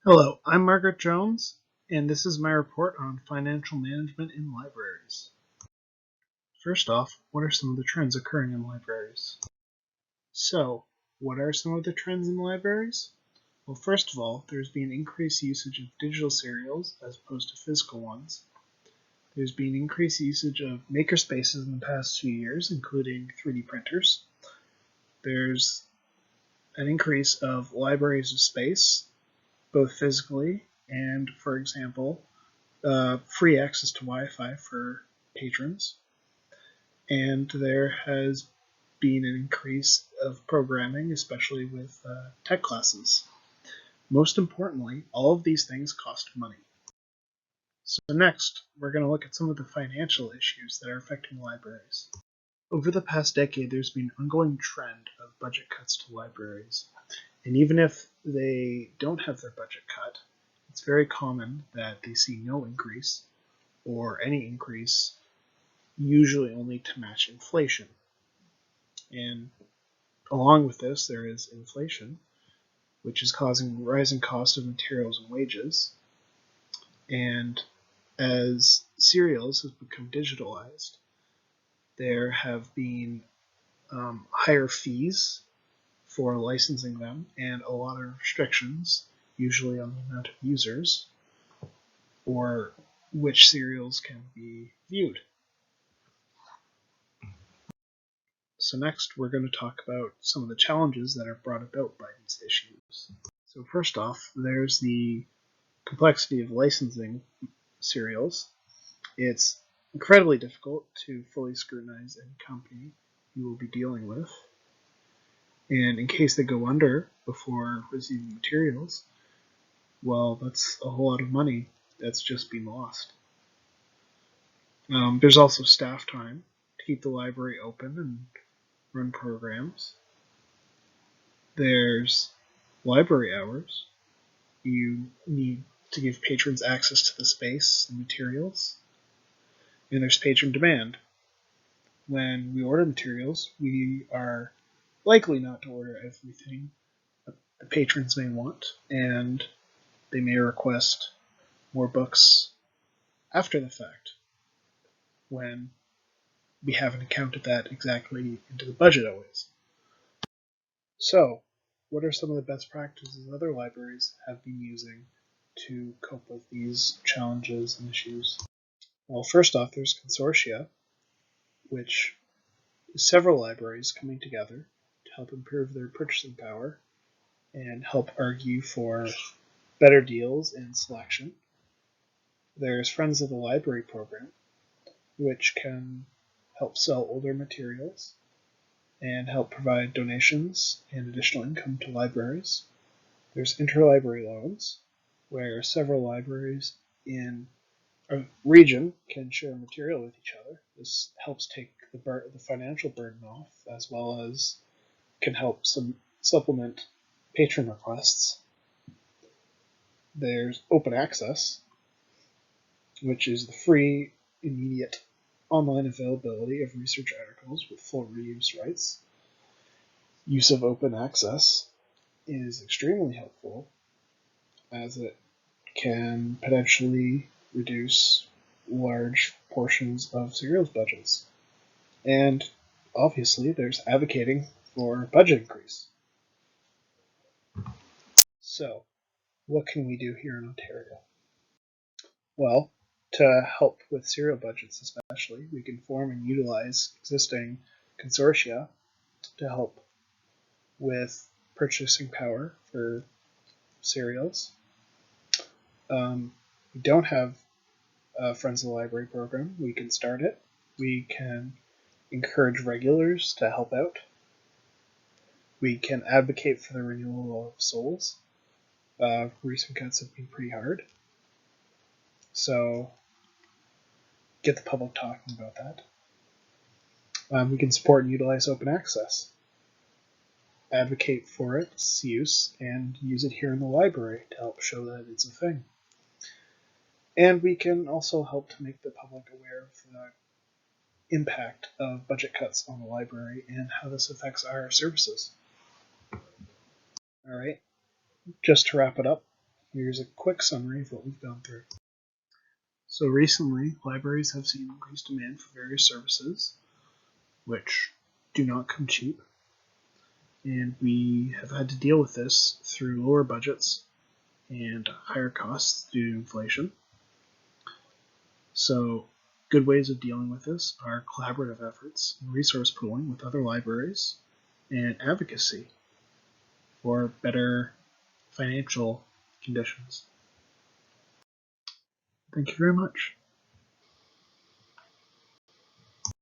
Hello, I'm Margaret Jones, and this is my report on financial management in libraries. First off, what are some of the trends occurring in libraries? So, what are some of the trends in libraries? Well, first of all, there's been increased usage of digital serials as opposed to physical ones. There's been increased usage of makerspaces in the past few years, including 3D printers. There's an increase of libraries of space, both physically and, for example, free access to Wi-Fi for patrons, and there has been an increase of programming, especially with tech classes. Most importantly, all of these things cost money. So next, we're going to look at some of the financial issues that are affecting libraries. Over the past decade, there's been an ongoing trend of budget cuts to libraries. And even if they don't have their budget cut, it's very common that they see no increase or any increase, usually only to match inflation. And along with this, there is inflation, which is causing rising cost of materials and wages. And as serials have become digitalized, there have been higher fees for licensing them and a lot of restrictions, usually on the amount of users or which serials can be viewed. So next, we're going to talk about some of the challenges that are brought about by these issues. So first off, there's the complexity of licensing serials. It's incredibly difficult to fully scrutinize any company you will be dealing with. And in case they go under before receiving materials, well, that's a whole lot of money that's just been lost. There's also staff time to keep the library open and run programs. There's library hours. You need to give patrons access to the space and materials. And there's patron demand. When we order materials, we are likely not to order everything the patrons may want, and they may request more books after the fact when we haven't accounted that exactly into the budget always. So, what are some of the best practices other libraries have been using to cope with these challenges and issues? Well, first off, there's consortia, which is several libraries coming together to help improve their purchasing power and help argue for better deals and selection. There's Friends of the Library program, which can help sell older materials and help provide donations and additional income to libraries. There's interlibrary loans, where several libraries in a region can share material with each other. This helps take the financial burden off, as well as can help supplement patron requests. There's open access, which is the free, immediate online availability of research articles with full reuse rights. Use of open access is extremely helpful, as it can potentially reduce large portions of serials budgets. And obviously, there's advocating for budget increase. So, what can we do here in Ontario? Well, to help with serial budgets especially, we can form and utilize existing consortia to help with purchasing power for serials. We don't have a Friends of the Library program. We can start it. We can encourage regulars to help out. We can advocate for the renewal of souls. Recent cuts have been pretty hard. So get the public talking about that. We can support and utilize open access. Advocate for its use and use it here in the library to help show that it's a thing. And we can also help to make the public aware of the impact of budget cuts on the library and how this affects our services. All right, just to wrap it up, Here's a quick summary of what we've gone through. So recently, libraries have seen increased demand for various services, which do not come cheap, and we have had to deal with this through lower budgets and higher costs due to inflation. So good ways of dealing with this are collaborative efforts, resource pooling with other libraries, and advocacy for better financial conditions. Thank you very much.